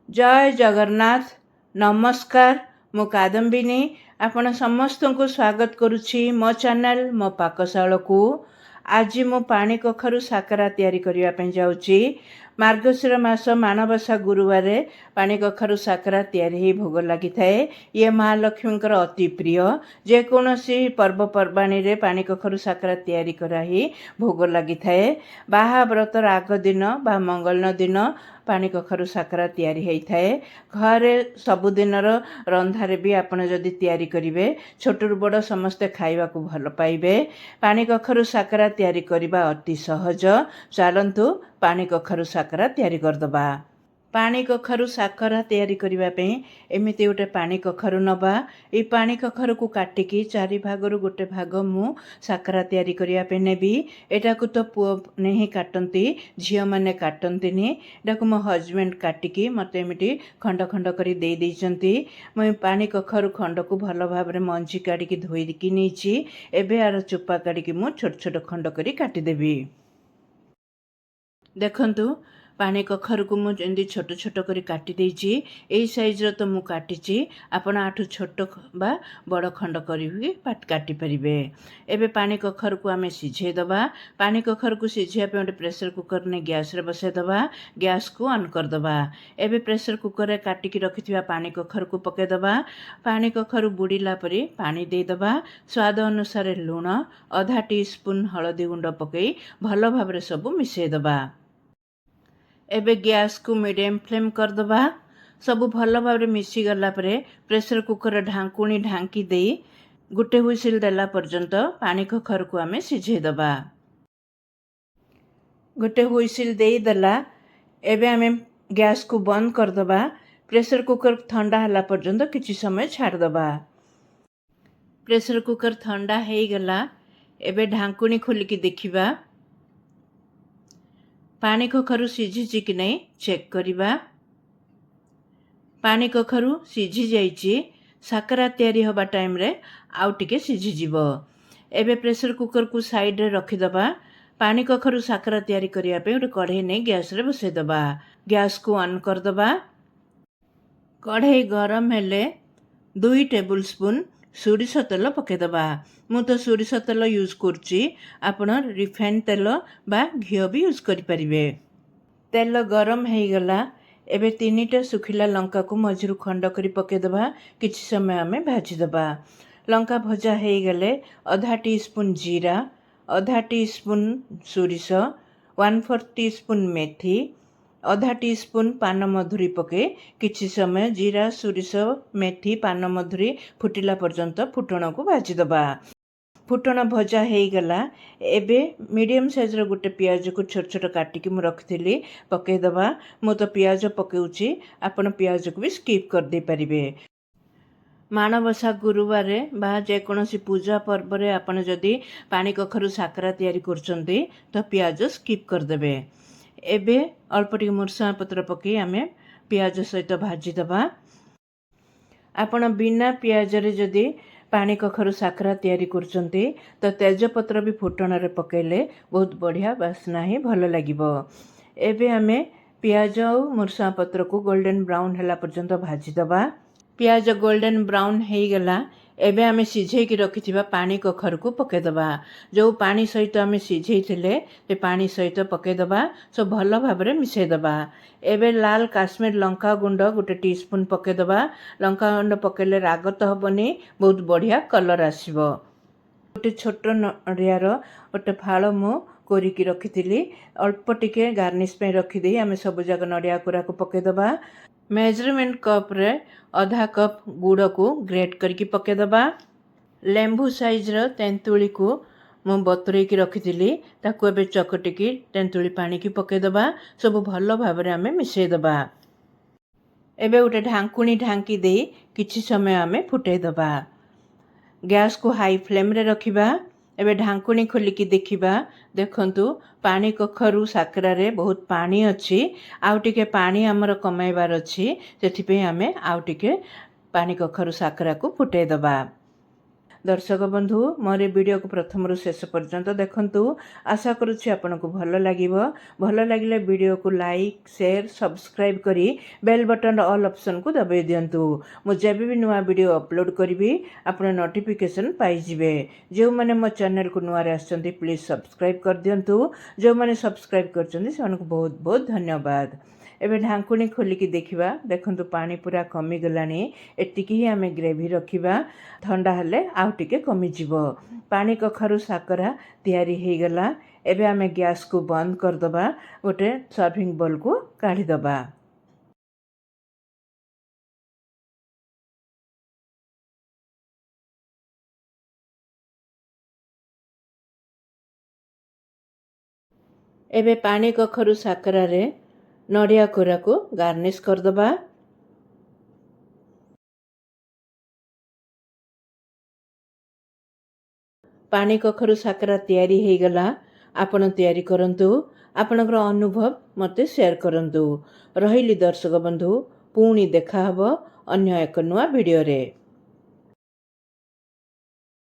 जय जगन्नाथ नमस्कार मु कादम्बिनी आपण समस्त को स्वागत करुछि मो चैनल मो पाकशाला को। आज मु पानी कखरु साकरा तैयारी करिया पे जाउछि। मार्गशीर मास माणबसा गुरुवार पानी कखरु साकरा तैयारी ही भोग लगी थाए। ये महालक्ष्मी अति प्रिय जेकोसी पर्वपर्वाणी रे पानी कखरु साकरा तैयारी करा ही भोग लगी थाए। बाहा व्रतर आग दिन बा मंगल दिन पानी कखरु साकरा तैयारी होइथाए। घरे सबुदिनर रंधारे भी आपण जदि तैयारी करिवे छोटू बड़ समस्ते खाइबा को भल पाइबे। पानी कखरु साकरा तैयारी करिबा अति सहज। चलंतु पानी कखरु साकरा तैयारी करदबा। पानी कखरु साकरा तैयारी करबा पे एमिति गोटे पानी कखरु नबा। ए पानी कखरु को काटिकी चारि भागरु गोटे भाग मु साकरा तैयारी करबा पे नेबी। एटा को तो पुओ नहीं काटंती झियो माने काटंतीनी। एटा को मो हस्बैंड काटिकी मते एमिति खंड खंड करी दे देइचंती। मैं पानी कखरु खंड को भल भाबरे मंजी काटिकी धोईकी नीची। एबे आर चोपा काटिकी मु छोट छोट खंड करी काटी देबी। देखंतु पानी कखरु को मु जेंदी छोट छोट करी काटी देइची। एई साइज रो तो मु काटिची। आपण आठु छोट बा बड़ खंड करी काटी परिबे। एबे पानी कखरु को आमे सिझे दबा। पानी कखरु को सिझिया पे गोटे प्रेशर कुकर ने गैस रे बसे दबा। गैस को ऑन कर दबा। एबे प्रेशर कुकर रे काटी की रखिथिबा पानी कखरु को पके दबा। पानी कखरु बुड़ीला परे पानी दे दबा। स्वाद अनुसार लूण आधा टीस्पून हळदी गुंड पकई भल भाबरे सब मिसे दबा। एबे गैस को मीडियम फ्लेम कर दबा। सब भल भाव मिसी गला परे प्रेशर कुकर ढांकुणी ढांकी दे गोटे हुइसिल देला पर्यंत पानी कखरु को आमे सिझे दबा। गोटे हुइसिल दे देला। एबे आमे गैस को बंद कर दबा। प्रेशर कुकर ठंडा हला पर्यंत किछि समय छाड़ दबा। प्रेशर कुकर ठंडा हे गला। एबे ढांकुणी खोलिकी देखिबा। पानी कखरु सिझिछि कि नहीं चेक करिबा। पानी कखरु सिझि जाइछि। साकरा तैयारी होबा टाइम रे आउ टिके सिझि जिवो। एबे प्रेशर कुकर को साइड रे रखि दबा। पानी कखरु साकरा तैयारी करिया पे गोटे कढ़ई ने गैस रे बसे दबा। गैस को ऑन कर दबा। कढ़ई गरम हेले 2 टेबल स्पून सोरिष तेल पकेदबा। मु तो सोरिष तेल यूज करची। आपण रिफाइंड तेल बा घिओ भी यूज करि परिबे। तेल गरम हे गला। एबे 3टा सुखिला लंका को मझिरु खंड करी पकेदबा। किछि समय आमे भाजी दबा। लंका भजा हे गले आधा टीस्पून जीरा आधा टीस्पून सोरिष 1/4 टीस्पून मेथी आधा टीस्पून पान मधुरी पके किछि समय जीरा सोरिष मेथी पान मधुरी फुटिला पर्यंत फुटण को भाजी दबा। फुटण भजा हे गला। एबे मीडियम साइज रो गोटे प्याज को छोट छोट काटिकी मु रखिथिली पके दबा। मु तो प्याज पकेउची। आपण प्याज को भी स्किप कर दे परिबे। माणबसा गुरुवार बा जेकोसी पूजा पर्व रे आपण जदि पानी कखरु साकरा तैयारी करचंती तो प्याज स्किप कर देबे। एबे अल्प टिके मुरसा पत्र पके आमे प्याज सहित भाजी दबा। आपण बिना प्याज रे जदि पानी कखरु साकरा तैयारी करचंती तो तेजपत्र भी फुटण रे पकेले बहुत बढ़िया बास्ना ही भल लागिबो। एबे आमे प्याज और मुरसा पत्र को गोल्डन ब्राउन हला पर्यंत भाजी दबा। प्याज गोल्डन ब्राउन हे गला। एबे आमे सिझे की रखिथिबा पानी कखरु को पके दबा। जो पानी सहित आमे सिझे थिले ते पानी सहित पके दबा। सब भल भाबरे मिसे दबा। एबे लाल काश्मीर लंका गुंड गोटे टीस्पून पके दबा। लंका गुंड पकेले राग तो हबनी बहुत बढ़िया कलर आसीबो। गोटे छोट नड़ियार गोटे फाड़ मु कोरिकी रखिथिली अल्प टिके गार्निश पे रखी दे आमे सब जाक नड़िया कोरा को पके दबा। मेजरमेंट कप रे आधा कप गुड़ को ग्रेट करके पके दबा। लेंबू साइज रो तेंतुली को मु बतुरे की रखिथिली ताको एबे चकटिकी तेंतुली पानी की पके दबा। सब भल भाबरे आमे मिसे दबा। एबे गोटे ढांकुणी ढांकी दे किछि समय आमे फुटे दबा। गैस को हाई फ्लेम रे रखिबा। एबे ढांकुणी खोलिकी देखिबा। देखंतु पानी कखरु साकरा रे बहुत पानी अछि। आउ टिके पानी हमर कमाइबार अछि। सेथि पे आमे आउ टिके पानी कखरु साकरा को फुटे दबा। दर्शक बंधु मोर वीडियो को प्रथम शेष पर्यंत देखंतु। आशा करुछि आपनको भल लागिबो। भल लागिले वीडियो को लाइक शेयर सब्सक्राइब करी बेल बटन ऑल ऑप्शन को दबाई दियंतु। मु जब भी नुआ वीडियो अपलोड करी आपण नोटिफिकेशन पाई जिवे। जो माने मो चैनल को नुआ रे आछंती प्लीज सब्सक्राइब कर दियंतु। जो माने सब्सक्राइब करछंती सेनको बहुत बहुत धन्यवाद। एबे ढांकुणी खोलिकी देखिबा देखंतु पानी पूरा कमी गलानी। एतिकी ही आमे ग्रेवी रखिबा। ठंडा हेले आउ टिके कमी जिवो। पानी कखारु साकरा तैयारी हे गला। एबे आमे गैस को बंद कर दबा। गोटे सर्विंग बोल को काढी दबा। एबे पानी कखरू साकरा रे नड़िया कोरा को गार्निश कर दबा। पानी कखरू साकरा तैयारी हे गला। आपण तैयारी करंतु। आपनकर अनुभव मते शेयर करंतु। रहिली दर्शक बंधु पुणी देखा हबो अन्य एक नुआ वीडियो रे।